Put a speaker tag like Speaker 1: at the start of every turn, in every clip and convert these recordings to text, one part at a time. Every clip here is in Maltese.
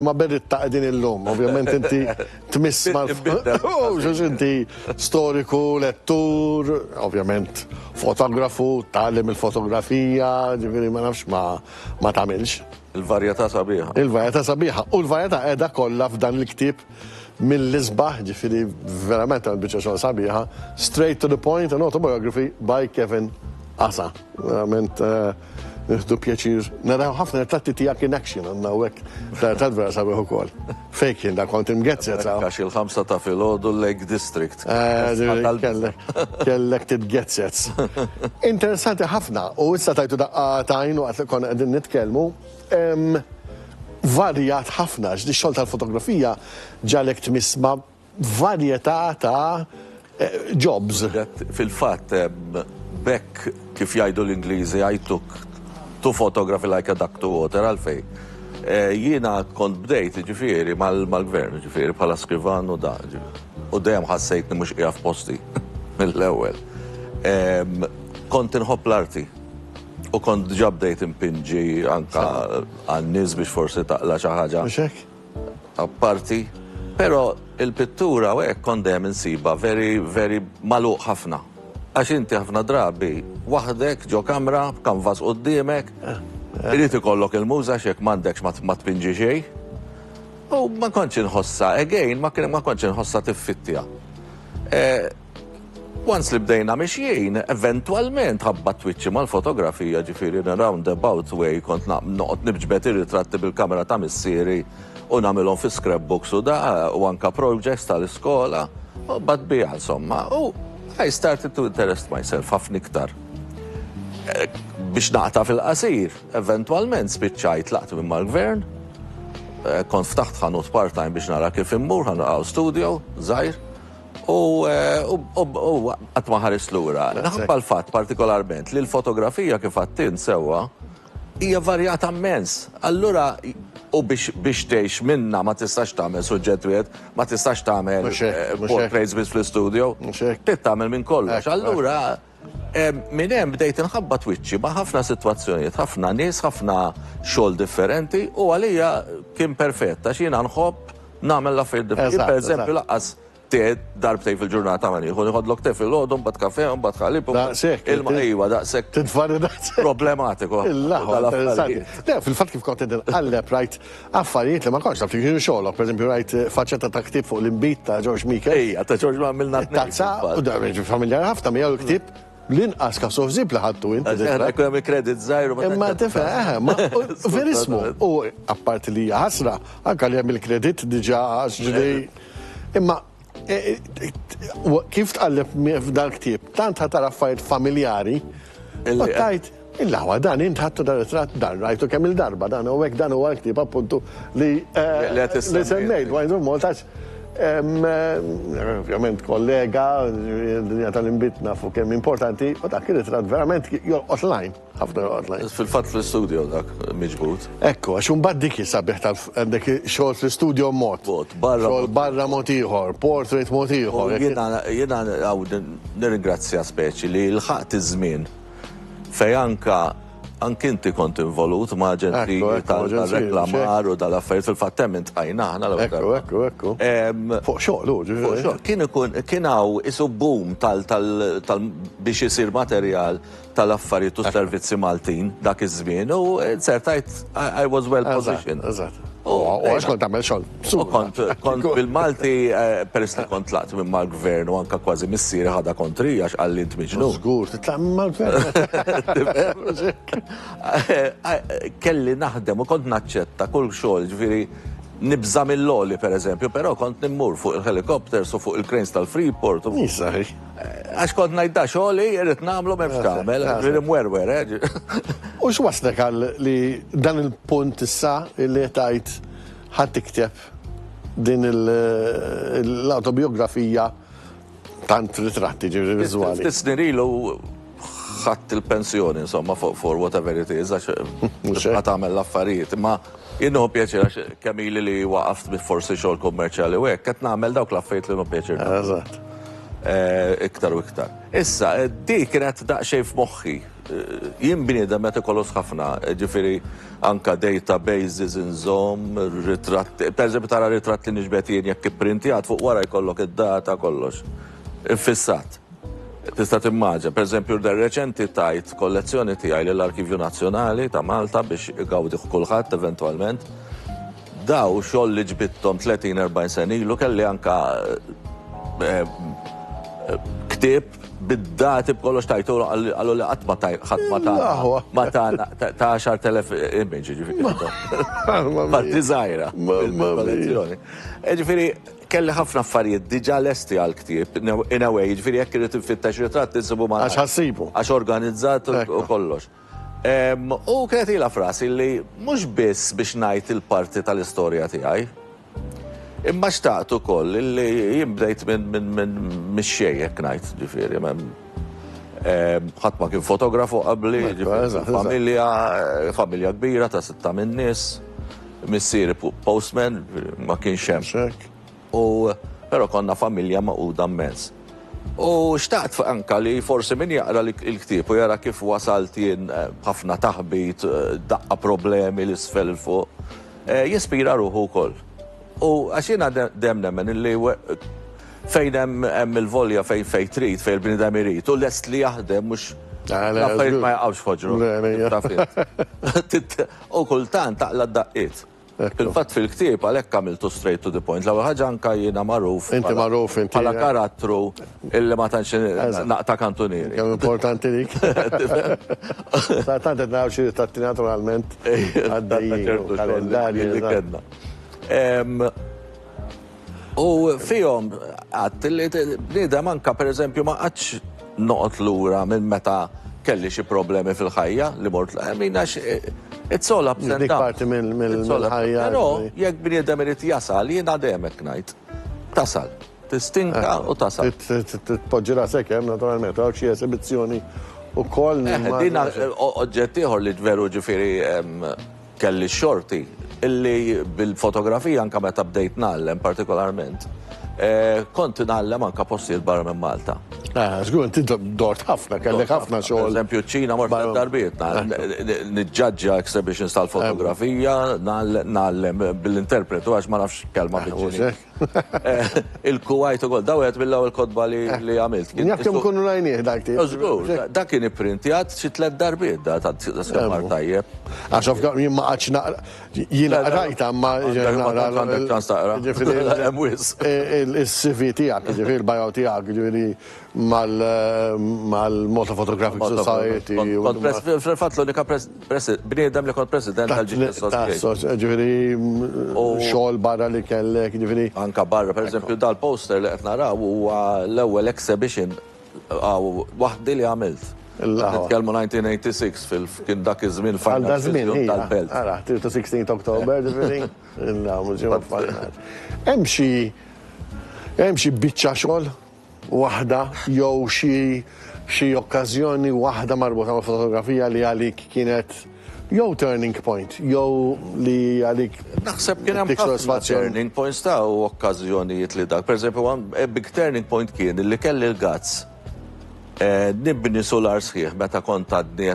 Speaker 1: Ma berrit ta' din il-lum, ovvjament inti tmiss xax inti storiku, lettur, ovvjament fotografu, tallem il-fotografija, ġifiri ma nafx ma tamilx.
Speaker 2: Il-varjetà sabiħa.
Speaker 1: Il-varjetà sabiħa. U l-varjetà edha kollha f'dan il-ktib mill-isbaħ, ġifiri verament għal biċċa xogħol sabiħa, straight to the point, an autobiography by Kevin Asa. Verament nħdu pjaċir. Naraw ħafna ritratti tijak in action għanna u għek rittat vera sabiħu kol. Fejkin da kont imgezzet.
Speaker 2: Għax il-5 ta' filgħodu Lake District.
Speaker 1: Kellek titgezzet. Interessanti ħafna u issa tajtu daqqatajn u għat kon għedin nitkelmu. Varjat ħafna, ġdi xol tal-fotografija ġalek tmisma varjetà ta' jobs.
Speaker 2: Fil-fat, bekk kif jgħidu l-Ingliżi, I took photography like a duck to water, għalfej. Jiena kont bdejt ġifieri mal-gvern, ġifieri bħala skrivan u da. U dejjem ħassejtni mhux qiegħed posti mill-ewwel. Kont inħobb l-arti. U kont ġa bdejt impinġi anka għan-nies biex forsi taqla xi ħaġa.
Speaker 1: Mhux hekk?
Speaker 2: Apparti, però il-pittura u hekk kont dejjem insiba very magħluq ħafna. Għax inti ħafna drabi, waħdek ġo kamra, kanvas qudiemek, irid ikollok il-muża x'hekk m'għandekx ma tpinġi xejn. U ma kontx inħossa, again, ma kontx inħossa tiffittija. Once li bdejna mexjien, eventwalment ħabba twitchi mal-fotografija ġifieri in a roundabout way kont noqgħod nibġbet ir-ritratti bil-kamera ta' missieri u nagħmilhom fi scrapbooks u da u anka projects tal-iskola u badbiha insomma. I started to interest myself ħafna iktar. Biex naqta fil-qasir, eventualment spiċċajt laqt minn mal-gvern, kont ftaħt ħanut part-time biex nara kif immur, ħanaqgħu studio, żgħir, u qatt ma ħares lura. Naħabba l-fatt partikolarment li l-fotografija kif għattin sewwa hija varjata immens. Allura u biex tgħix minna ma tistax tagħmel suġġett wieħed, ma tistax tagħmel portraits biss fl-istudio, trid tagħmel minn kollox. Allura minn hemm bdejt inħabba twiċċi ma' ħafna sitwazzjonijiet, ħafna nies, ħafna xogħol differenti u għalija kien perfetta x'jiena nħobb nagħmel l-affarijiet differenti. Pereżempju laqqas darbtej fil-ġurnata ma nieħu nieħodlok te fil-għodu, mbagħad kafè, mbagħad ħalib, ilma ejwa daqshekk.
Speaker 1: Titfarri daqshekk.
Speaker 2: Problematiku.
Speaker 1: Fil-fatt kif kont inqalleb rajt affarijiet li ma kontx taf kienu xogħolok, pereżempju rajt faċċetta ta' ktieb fuq l-inbit ta' George Michael.
Speaker 2: Ejja, ta' George ma għamilna
Speaker 1: tazza u da familjari ħafna miegħu l-ktieb l-inqas kasof zib li ħadtu inti.
Speaker 2: Ekku hemm il-credit żgħir u
Speaker 1: imma tifhem, verismu. U apparti li hija ħasra, anke li hemm il-kredit diġà ġri. Imma kif tqalleb f'dan ktieb, tant ħatar affarijiet familjari, u tajt, il-lawa dan int ħattu dan ritratt dan rajtu kemm il-darba dan u hekk dan huwa l-ktieb appuntu li semmejt wajdu moltax. Ovvjament kollega, dinja tal-imbit nafu kemm importanti, u dak ir-ritratt verament jolqot lajn, ħafna jolqot lajn.
Speaker 2: Fil-fatt fl-istudio dak miġbud.
Speaker 1: Ekku, għax imbagħad dik sabiħ tal-għandek xogħol fl-istudio mod. Xogħol barra mod ieħor, portrait mod ieħor.
Speaker 2: Jiena nirringrazzja speċi li l-ħaqt iż-żmien fejn anke inti kont involut ma' ġentili tal-reklamar u tal-affarijiet fil-fatt hemm intqajna aħna
Speaker 1: Ekku. Fuq xogħol
Speaker 2: kien hawn isu boom biex isir materjal tal-affarijiet u servizzi Maltin dak iż-żmien u insertajt I was well positioned.
Speaker 1: U għax kont tagħmel xogħol.
Speaker 2: Kont bil-Malti peress li kont laqt minn mal-gvern u anke kważi missieri ħadha kontri għax qalli int miġnun.
Speaker 1: Żgur, titla' minn mal-gvern.
Speaker 2: Kelli naħdem u kont naċċetta kull xogħol, ġifieri nibża mill-loli pereżempju, però kont nimmur fuq il-helikopters u fuq il-cranes tal-Freeport. Għax kont ngħid da xogħli irid nagħmlu m'hemmx tagħmel, ġifieri mwerwer.
Speaker 1: U x'waslek għal li dan il-punt issa li tajt ħadd tikteb din l-autobiografija tant ritratti ġifieri viżwali.
Speaker 2: Ftit snin ilu ħadd il-pensjoni insomma for whatever it is għax ma tagħmel l-affarijiet. Imma jinnu pjaċir għax kemm ili li waqaft forsi xogħol kummerċjali u hekk qed nagħmel dawk l-affarijiet li pjaċir. Iktar u iktar. Issa, di kienet daqsxejn f'moħħi jien bniedem meta ikollok ħafna, ġifieri anka databases inżomm, ritratti, pereżempju tara ritratt li niġbed jien jekk ipprintjat fuq wara jkollok id-data kollox. Infissat. Tista' timmaġa, pereżempju reċenti tajt kollezzjoni tiegħi lill-Arkivju Nazzjonali ta' Malta biex igawdih kulħadd eventwalment. Daw xogħol li ġbittom 30-40 sen ilu kelli anka ktieb bid-dati b'kollox tajtu għallu li qatt ma ta' 10,000 image ġifieri. Parti żgħira bil-kollezzjoni. Ġifieri kelli ħafna affarijiet diġà lesti għal ktieb in a way, ġifieri jekk irid infittex ritratt insibu ma
Speaker 1: Għax ħassibu.
Speaker 2: għax organizzat u kollox. U kienet ilha frasi li mhux biss biex ngħid il-parti tal-istorja tiegħi, imma xtaqt ukoll li jien bdejt minn mix-xejn jekk ngħid, ġifieri ħadd ma kien fotografu qabli, familja kbira ta' 6 min nies, missieri postman ma kienx hemm. Però konna familja maquda immens. U xtaqt anka li forsi min jaqra l-ktieb u jara kif wasalt jien ħafna taħbit, daqqa problemi l-isfel il-fuq, jispira ruħu wkoll. U għax jiena dem nemmen illi fejn hemm il-volja fejn trid, fejn il-bniedem irid, u lest li jaħdem mhux l-affarijiet ma jaqgħux foġru. U kultant taqla d-daqqiet. Fil-fatt fil-ktieb għalhekk għamiltu straight to the point. L-ewwel ħaġa anke jiena magħruf bħala karattru illi ma tantx naqta' kantunieri.
Speaker 1: Kemm importanti dik. Sa tant qed naraw xi ritratti naturalment għaddejjin kalendarji li kellna. U fihom għadt li bniedem anke pereżempju ma qatx noqgħod lura minn meta kelli xi problemi fil-ħajja li mort it's all ups and downs. Parti mill-ħajja.
Speaker 2: Però jekk bniedem irid jasal, jien għadhem hekk ngħid. Tasal. Tistinka u tasal.
Speaker 1: Tpoġġi rasek hemm naturalment, hawn xi esibizzjoni wkoll.
Speaker 2: Din oġġett ieħor li veru ġifieri kelli xorti illi bil-fotografija anke meta bdejt nagħllem partikolarment. Kont nagħllem anke postijiet barra minn Malta.
Speaker 1: Żgur inti dort ħafna, kellek ħafna xogħol.
Speaker 2: Pereżempju ċina mort darbiet, niġġaġġa exhibitions tal-fotografija, nagħllem bil-interpretu għax ma nafx kelma bil-ġini. Il-Kuwait ukoll, daw qed mill-ewwel kodba li għamilt.
Speaker 1: Jekk kemm kunu rajnieh dak tip.
Speaker 2: Żgur, dak kien ipprintjat xi 3 darbiet da skemmar tajjeb.
Speaker 1: Għax jien ma qatx naqra jiena rajta ma il-CV tiegħek, ġifieri il-bio tiegħek, ġifieri mal-Malta Photographic Society.
Speaker 2: Fil-fatt l-unika bniedem li kont president tal-GS Association.
Speaker 1: Ġifieri xogħol barra li kellek, ġifieri.
Speaker 2: Anka barra, pereżempju dal-poster li qed naraw huwa l-ewwel exhibition waħdi li għamilt. Nitkellmu 1986 kien dak iż-żmien
Speaker 1: final tal-belt. Ara, 16 Oktober, ġifieri. Hemm xi biċċa xogħol waħda jew xi okkażjoni waħda marbuta mal-fotografija li għalik kienet jew turning point, jew li għalik.
Speaker 2: Naħseb kien hemm ħafna turning points ta' u okkażjonijiet li dak. Pereżempju, a big turning point kien li kelli l-gazz nibni solar sħiħ meta kont għadni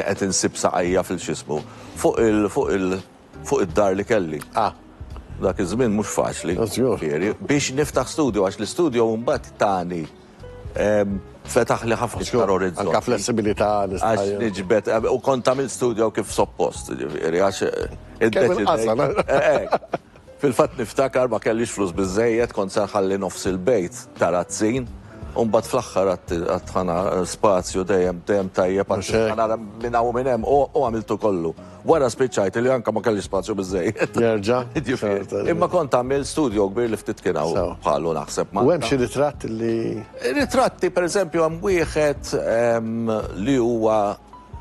Speaker 2: qed insib saqajja fil-xismu fuq id-dar li kelli. Dak iż-żmien mhux faċli. Biex niftaħ studio għax l-istudio mbagħad tani fetaħ li ħafna iktar orizzonti.
Speaker 1: Anka flessibilità
Speaker 2: għax niġbed u kont tagħmel studio kif suppost, ġifieri għax fil-fatt niftakar ma kellix flus biżejjed, kont se nħalli nofs il-bejt tarazzin. Mbagħad fl-aħħar għatħana spazju dejjem tajjeb għatħana minn hawn minn hemm u għamiltu kollu. Wara spiċċajt li anke ma kelli spazju biżejjed.
Speaker 1: Jerġa'.
Speaker 2: Imma kont għamil studio kbir li ftit kien hawn bħalu naħseb.
Speaker 1: U hemm xi ritratti li.
Speaker 2: Ritratti pereżempju hemm wieħed li huwa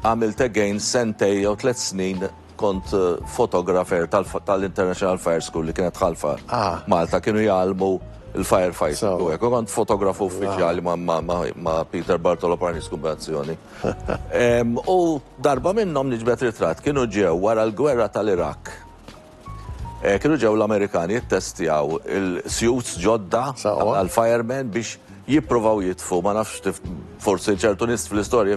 Speaker 2: għamilt again sentej jew 3 snin kont fotografer tal-International Fire School li kienet ħalfa Malta, kienu jgħalmu il-firefighter. U kont fotografu uffiċjali ma' Peter Bartolo Parnis Kumbazzjoni. U darba minnhom niġbed ritratt kienu ġew wara l-gwerra tal-Irak. Kienu ġew l-Amerikani jittestjaw il-suits ġodda għal-firemen biex jipprovaw jitfu, ma nafx forsi ċertu nist fl-istorja.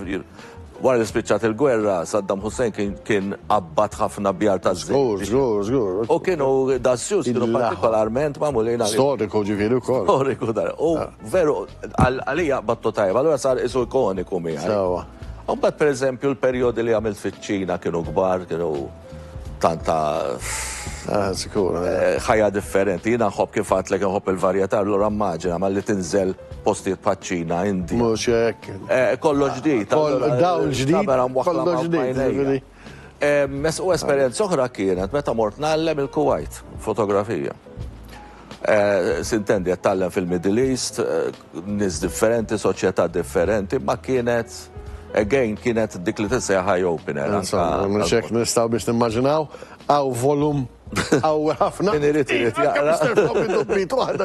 Speaker 2: Wara li spiċċat il-gwerra, Saddam Hussein kien abbat ħafna bjar ta' żgur.
Speaker 1: Żgur.
Speaker 2: U kienu dazzjus, kienu partikolarment mamulin għal.
Speaker 1: Storiku ġifieri wkoll.
Speaker 2: Storiku dar. U veru, għalija battu tajba, allura sar isu ikoniku miegħi.
Speaker 1: Sewa.
Speaker 2: U mbagħad pereżempju l-perjodi li għamilt fiċ-Ċina kienu kbar, kienu tanta
Speaker 1: Sikur.
Speaker 2: ħajja differenti. Jiena nħobb kif għatlek nħobb il-varjetà, allura immaġina ma li tinżel postijiet paċ-Ċina, Indi.
Speaker 1: Mhux hekk.
Speaker 2: Kollu ġdid.
Speaker 1: Dawl ġdid, kollu ġdid.
Speaker 2: U esperjenza oħra kienet meta mort nagħllem il-Kuwait, fotografija. Sintendi għattallem fil-Middle East, nis differenti, soċjetà differenti, ma kienet dik li tisseħ high opener.
Speaker 1: Mhux hekk nistgħu biex nimmaġinaw għaw volum għaw ħafna.
Speaker 2: Min irid
Speaker 1: jaqra.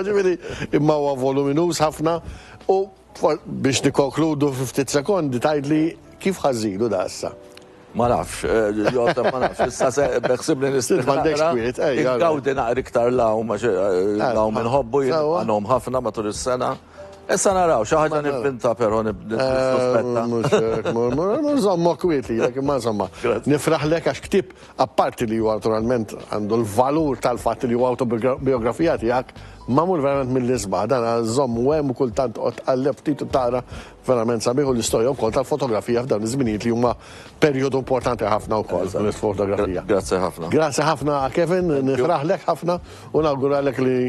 Speaker 1: Ġifieri imma huwa voluminus ħafna u biex nikkonkludu f'50 sekondi tgħidli kif ħażilu da issa.
Speaker 2: Ma nafx, jota ma nafx, issa beħsibni
Speaker 1: M'għandekx kwiet,
Speaker 2: Gawdi naqri iktar law, law minħobbu għanom ħafna matul is-sena. Issa naraw, xaħġa nibinta pero nibinta.
Speaker 1: Mux zamma kwiet li, ma zamma. Nifraħlek għax ktib, apparti li huwa naturalment għandu l-valur tal-fat li huwa autobiografija tiegħek, mamur verament mill-isbaħ, dan għazzom u għem u kultant għalleb titu tara verament sabiħu l-istoria u kol tal-fotografija f'dan iż-żminijiet li huma periodu importanti ħafna u kol fotografija.
Speaker 2: Grazie ħafna.
Speaker 1: Grazie ħafna, Kevin, nifraħlek ħafna u nawguralek li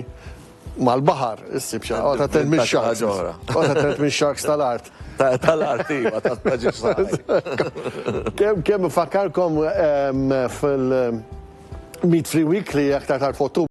Speaker 1: mal-bahar, issib xa, għota tent minn sharks. Għota tent minn sharks tal-art.
Speaker 2: Tal-art, iva, tal-art.
Speaker 1: Kem fakkarkom fil-Meat Free Week li aktar tal-fotu